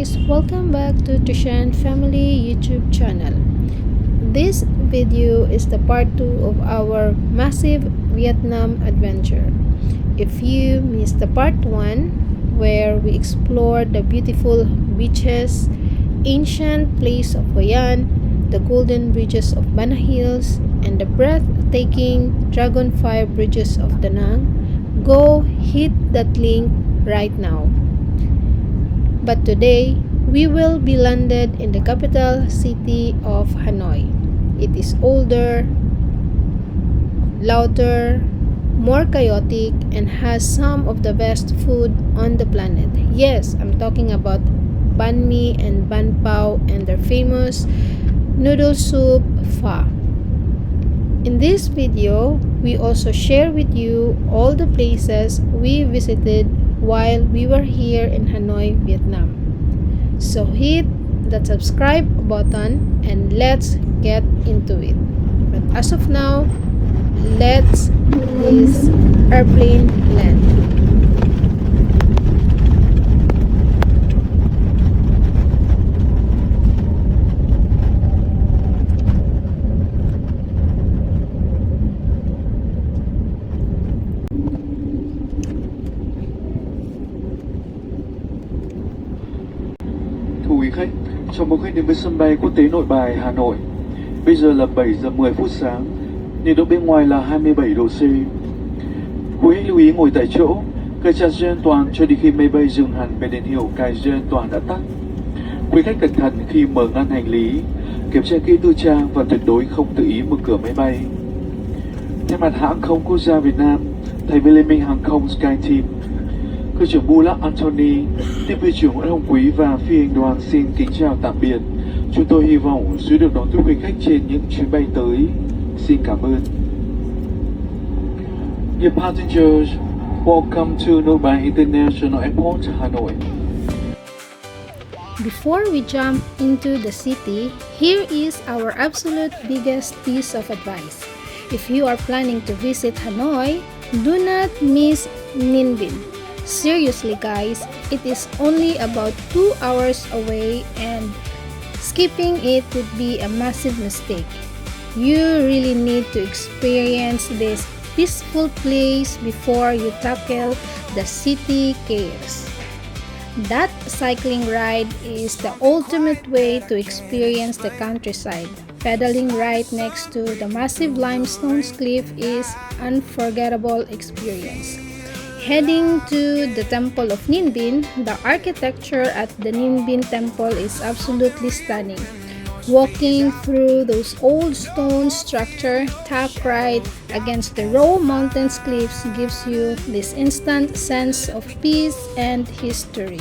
guys, welcome back to Tushan Family YouTube channel. This video is the part 2 of our massive Vietnam adventure. If you missed the part 1 where we explored the beautiful beaches, ancient place of Hoi An, the golden bridges of Bana Hills, and the breathtaking dragonfire bridges of Da Nang, go hit that link right now. But today, we will be landed in the capital city of Hanoi. It is older, louder, more chaotic, and has some of the best food on the planet. Yes, I'm talking about banh mi and banh pao and their famous noodle soup pho. In this video, we also share with you all the places we visited while we were here in Hanoi, Vietnam. So hit that subscribe button and let's get into it. But as of now, let's this airplane land. Thưa quý khách, chào mừng khách đến với sân bay quốc tế Nội Bài, Hà Nội. Bây giờ là 7 giờ 10 phút sáng, nhiệt độ bên ngoài là 27 độ C. Quý hãy lưu ý ngồi tại chỗ, cài chặt dây an toàn cho đến khi máy bay dừng hẳn về đèn hiệu cài dây an toàn đã tắt. Quý khách cẩn thận khi mở ngăn hành lý, kiểm tra kỹ tư trang và tuyệt đối không tự ý mở cửa máy bay. Thay mặt hãng không quốc gia Việt Nam, thầy với Liên minh hàng không SkyTeam, Cơ trưởng Bulak Anthony, tiếp viên trưởng Nguyễn Hồng Quý và phi hành đoàn xin kính chào tạm biệt. Chúng tôi hy vọng sẽ được đón tiếp quý khách trên những chuyến bay tới. Xin cảm ơn. Dear passengers, welcome to Nội Bài International Airport, Hanoi. Before we jump into the city, here is our absolute biggest piece of advice. If you are planning to visit Hanoi, do not miss Ninh Binh. Seriously guys, it is only about 2 hours away and skipping it would be a massive mistake. You really need to experience this peaceful place before you tackle the city chaos. That cycling ride is the ultimate way to experience the countryside. Pedaling right next to the massive limestone cliff is unforgettable experience. Heading to the Temple of Ninh Binh, the architecture at the Ninh Binh Temple is absolutely stunning. Walking through those old stone structure tucked right against the raw mountains cliffs gives you this instant sense of peace and history.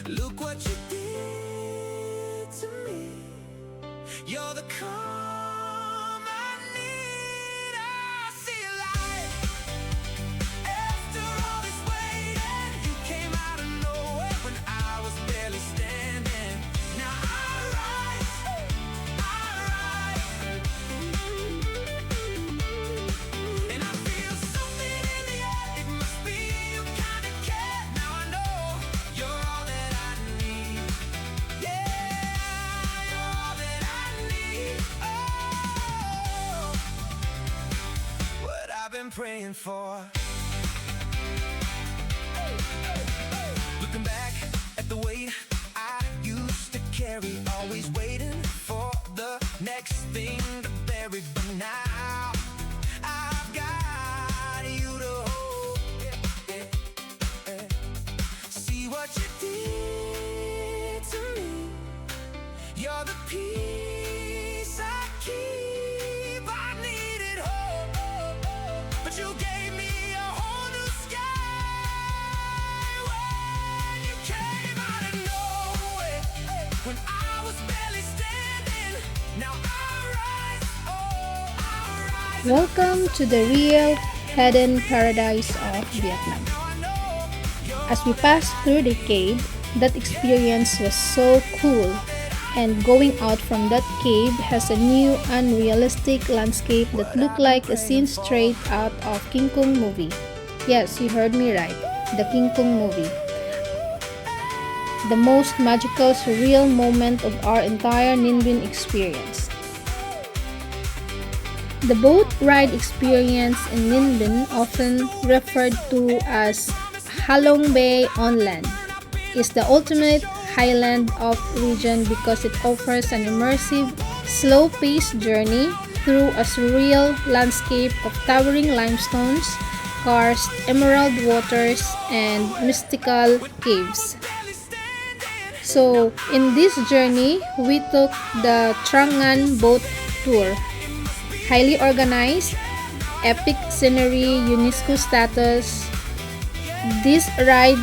Look what you did to me. You're the calm I need. I see light. After all this waiting, you came out of nowhere when I was barely standing. Now I rise. And I feel something in the air. It must be you kind of care. Now I know you're all that I need. Yeah, you're all that I need. Oh, what I've been praying for. Looking back at the weight I used to carry, always waiting for the next thing to bury. But now I've got you to hold. See what you did to me. You're the peace I keep. I needed hope, but you gave me a whole new sky when you came out of nowhere. When I was barely standing, now I rise. Oh, I rise. Welcome to the real hidden paradise of Vietnam. Now I know you're As we passed through the cave, that experience was so cool. And going out from that cave has a new unrealistic landscape that looked like a scene straight out of King Kong movie. Yes, you heard me right, the King Kong movie. the most magical, surreal moment of our entire Ninh Binh experience. The boat ride experience in Ninh Binh, often referred to as Halong Bay on land, is the ultimate highland of region because it offers an immersive, slow-paced journey through a surreal landscape of towering limestones, karst, emerald waters, and mystical caves. So, in this journey, we took the Trangan boat tour. Highly organized, epic scenery, UNESCO status. This ride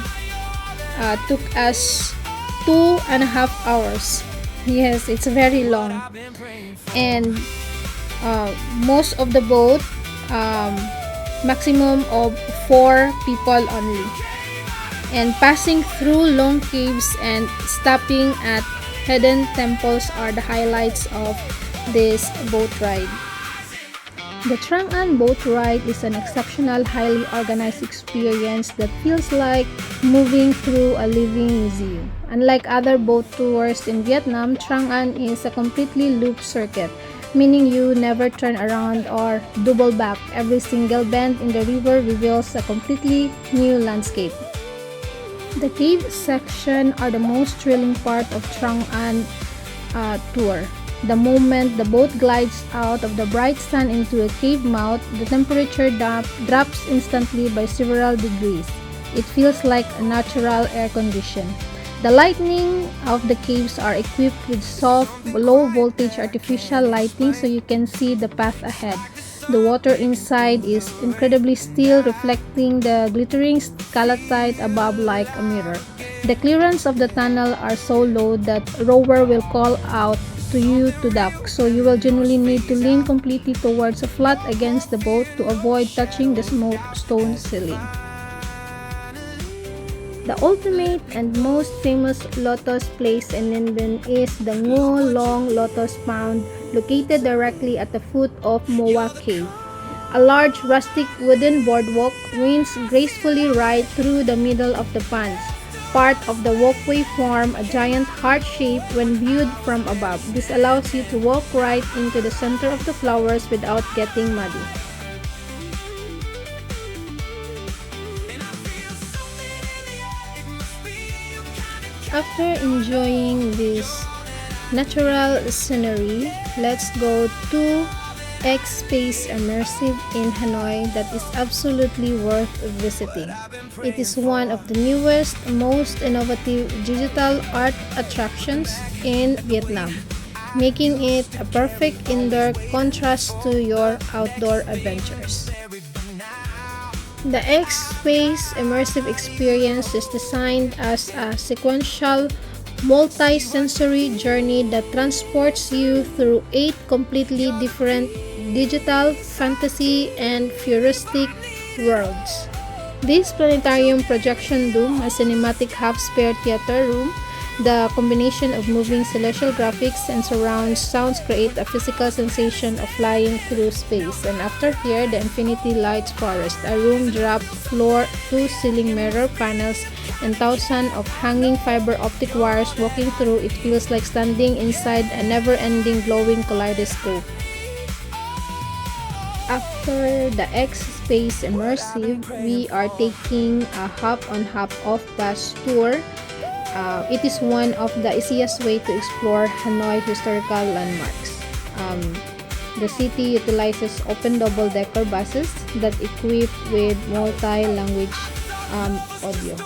took us 2.5 hours. Yes, it's very long. And most of the boat, maximum of 4 people only. And passing through long caves and stopping at hidden temples are the highlights of this boat ride. The Trang-An boat ride is an exceptional, highly organized experience that feels like moving through a living museum. Unlike other boat tours in Vietnam, Trang-An is a completely loop circuit, meaning you never turn around or double back. Every single bend in the river reveals a completely new landscape. The cave section are the most thrilling part of Trang-An tour. The moment the boat glides out of the bright sun into a cave mouth, the temperature drops instantly by several degrees. It feels like a natural air condition. The lighting of the caves are equipped with soft, low-voltage artificial lighting so you can see the path ahead. The water inside is incredibly still, reflecting the glittering stalactite above like a mirror. The clearance of the tunnel are so low that rower will call out to you to duck, so you will generally need to lean completely towards a flat against the boat to avoid touching the smooth stone ceiling. The ultimate and most famous lotus place in Ninh Binh is the Ngo Long Lotus Pond, located directly at the foot of Moa Cave. A large rustic wooden boardwalk winds gracefully right through the middle of the ponds. Part of the walkway form a giant heart shape when viewed from above. This allows you to walk right into the center of the flowers without getting muddy. After enjoying this natural scenery, let's go to X-Space Immersive in Hanoi that is absolutely worth visiting. It is one of the newest, most innovative digital art attractions in Vietnam, making it a perfect indoor contrast to your outdoor adventures. The X-Space Immersive experience is designed as a sequential, multi-sensory journey that transports you through 8 completely different digital, fantasy, and futuristic worlds. This planetarium projection dome, a cinematic half-sphere theater room, the combination of moving celestial graphics and surround sounds create a physical sensation of flying through space. And after here, the Infinity Lights Forest, a room drop floor, 2 ceiling mirror panels, and thousands of hanging fiber optic wires walking through. It feels like standing inside a never-ending glowing kaleidoscope. After the X-Space Immersive, we are taking a hop-on hop-off bus tour. It is one of the easiest way to explore Hanoi historical landmarks. The city utilizes open double-decker buses that equip with multi-language audio.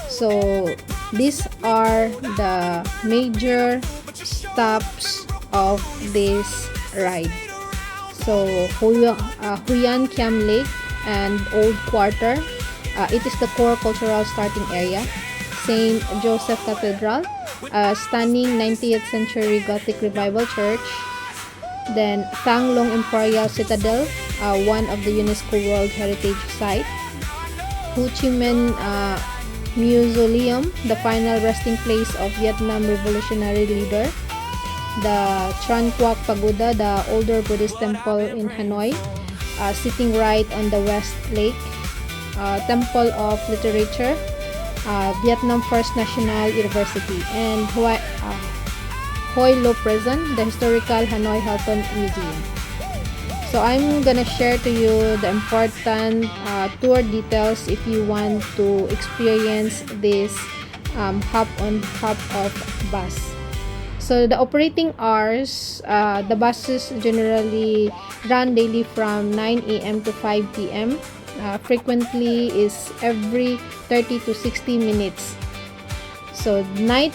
So these are the major stops of this ride. So Huyan Kiam Lake and Old Quarter. It is the core cultural starting area. St. Joseph Cathedral, a stunning 19th century Gothic Revival church. Then Thang Long Imperial Citadel, one of the UNESCO World Heritage Site. Ho Chi Minh Mausoleum, the final resting place of Vietnam revolutionary leader. The Tran Quoc Pagoda, the older Buddhist temple in Hanoi, sitting right on the West Lake. Temple of Literature, Vietnam First National University, and Hoi Lo Prison, the historical Hanoi Halton Museum. So I'm gonna share to you the important tour details if you want to experience this hop on hop off bus. So the operating hours, the buses generally run daily from 9 a.m. to 5 p.m. Frequently is every 30 to 60 minutes. So night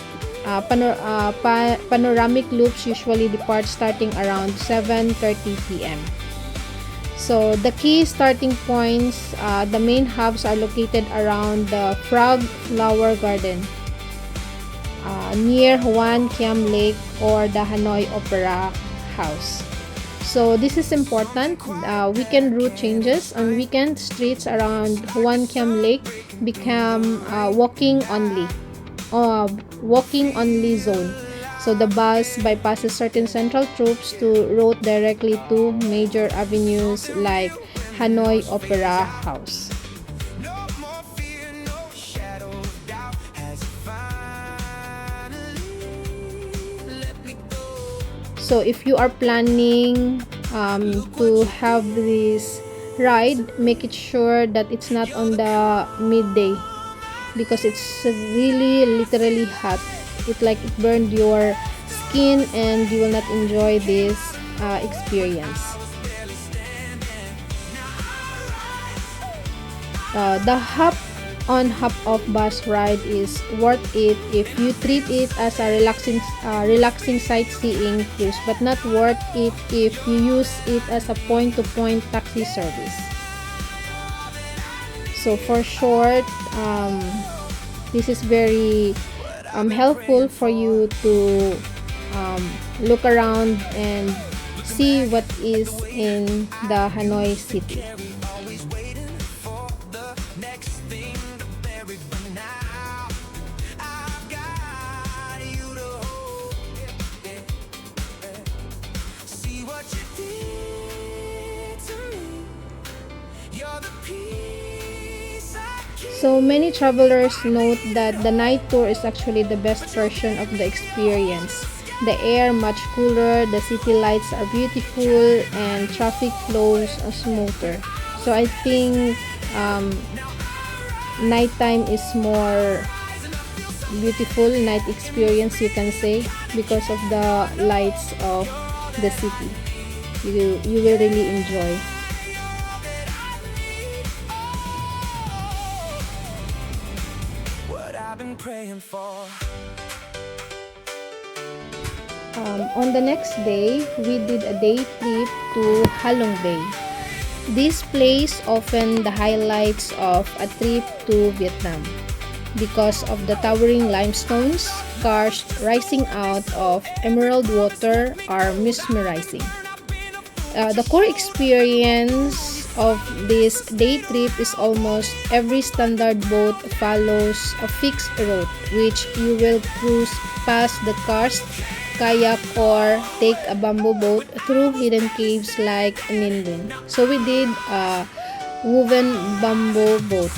panoramic loops usually depart starting around 7:30 p.m. So the key starting points, the main hubs are located around the Frog Flower Garden, near Hoan Kiam Lake or the Hanoi Opera House. So this is important. Weekend route changes. On weekend, streets around Hoan Kiam Lake become walking only zone. So the bus bypasses certain central troops to route directly to major avenues like Hanoi Opera House. No more fear, no shadow of doubt has finally let me go. So if you are planning to have this ride, make it sure that it's not on the midday, because it's really literally hot. It burned your skin and you will not enjoy this experience. The hop on hop off bus ride is worth it if you treat it as a relaxing sightseeing cruise, but not worth it if you use it as a point-to-point taxi service. So for short, this is very helpful for you to look around and see what is in the Hanoi city. Always waiting for the next thing to bury, but now I've got you to hold. See what you did to me. You're the peace I keep. So many travelers note that the night tour is actually the best version of the experience. The air much cooler, the city lights are beautiful, and traffic flows smoother. So I think nighttime is more beautiful night experience, you can say, because of the lights of the city. You will really enjoy. What I've been praying for. On the next day, we did a day trip to Halong Bay. This place often the highlights of a trip to Vietnam because of the towering limestones, karst rising out of emerald water are mesmerizing. The core experience of this day trip is almost every standard boat follows a fixed route, which you will cruise past the karst, kayak, or take a bamboo boat through hidden caves like Ninh Binh. So we did a woven bamboo boat.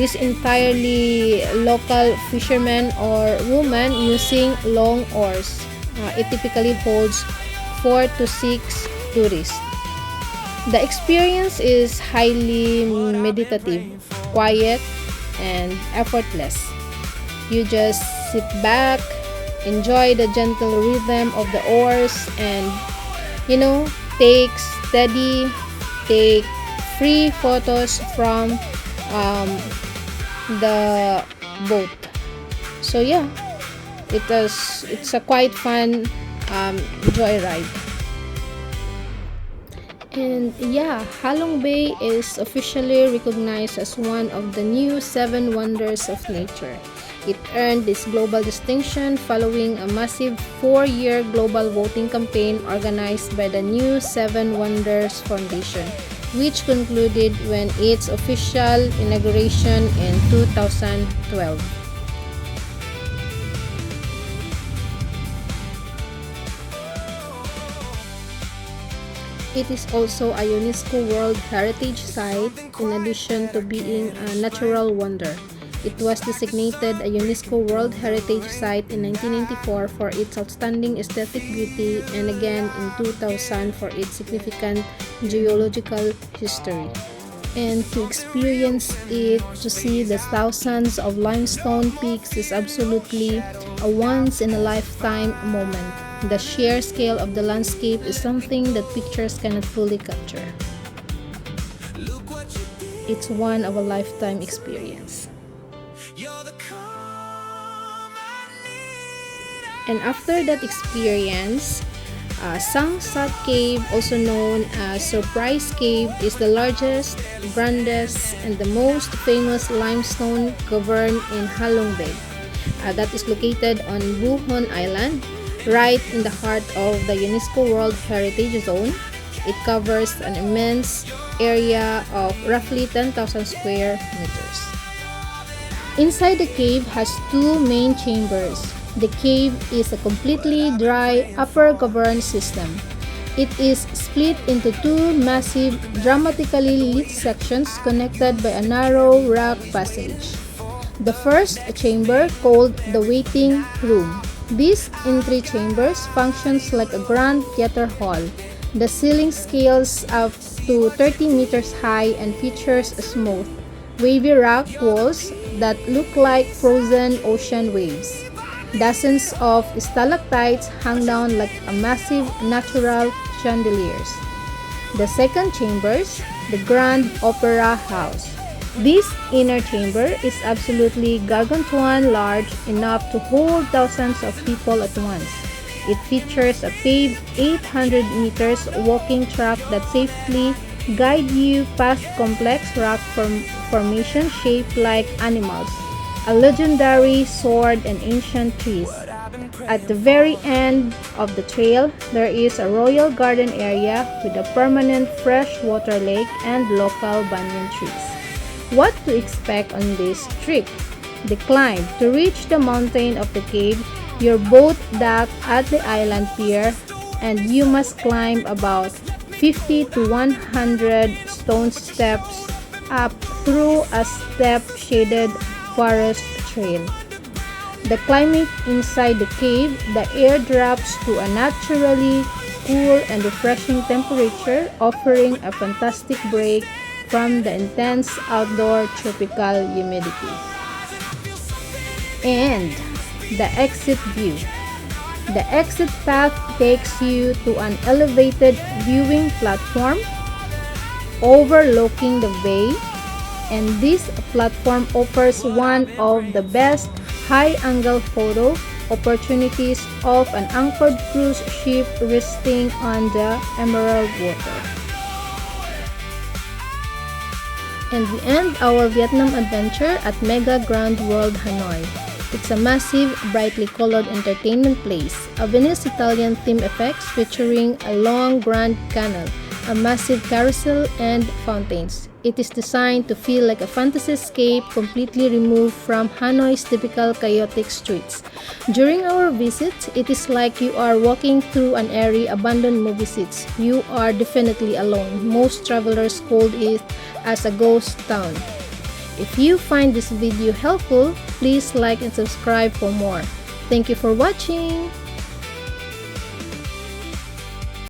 This entirely local fishermen or women using long oars. It typically holds 4 to 6 tourists. The experience is highly meditative, quiet, and effortless. You just sit back, enjoy the gentle rhythm of the oars, and take free photos from the boat. So yeah, it's a quite fun joyride. And yeah, Halong Bay is officially recognized as one of the new 7 wonders of nature. It earned this global distinction following a massive 4-year global voting campaign organized by the New 7 Wonders Foundation, which concluded when its official inauguration in 2012. It is also a UNESCO World Heritage Site in addition to being a natural wonder. It was designated a UNESCO World Heritage Site in 1994 for its outstanding aesthetic beauty and again in 2000 for its significant geological history. And to experience it, to see the thousands of limestone peaks is absolutely a once-in-a-lifetime moment. The sheer scale of the landscape is something that pictures cannot fully capture. It's one of a lifetime experience. And after that experience, Sangsat Cave, also known as Surprise Cave, is the largest, grandest, and the most famous limestone cavern in Halong Bay. That is located on Buhon Island, right in the heart of the UNESCO World Heritage Zone. It covers an immense area of roughly 10,000 square meters. Inside the cave has two main chambers. The cave is a completely dry upper cavern system. It is split into two massive, dramatically lit sections connected by a narrow rock passage. The first chamber, called the waiting room. This entry chamber functions like a grand theater hall. The ceiling scales up to 30 meters high and features smooth, wavy rock walls that look like frozen ocean waves. Dozens of stalactites hang down like a massive natural chandeliers. The second chamber, the Grand Opera House. This inner chamber is absolutely gargantuan large, enough to hold thousands of people at once. It features a paved 800 meters walking track that safely guide you past complex rock formation shaped like animals, a legendary sword, and ancient trees. At the very end of the trail, there is a royal garden area with a permanent freshwater lake and local banyan trees. What to expect on this trip? The climb. To reach the mountain of the cave, your boat docks at the island pier and you must climb about 50 to 100 stone steps up through a step-shaded forest trail. The climate inside the cave, the air drops to a naturally cool and refreshing temperature, offering a fantastic break from the intense outdoor tropical humidity. And the exit view. The exit path takes you to an elevated viewing platform overlooking the bay, and this platform offers one of the best high-angle photo opportunities of an anchored cruise ship resting on the emerald water. And we end our Vietnam adventure at Mega Grand World Hanoi. It's a massive, brightly colored entertainment place, a Venice Italian theme effects featuring a long grand canal, a massive carousel, and fountains. It is designed to feel like a fantasy escape, completely removed from Hanoi's typical chaotic streets. During our visit, it is like you are walking through an airy, abandoned movie sets. You are definitely alone. Most travelers call it as a ghost town. If you find this video helpful, please like and subscribe for more. Thank you for watching!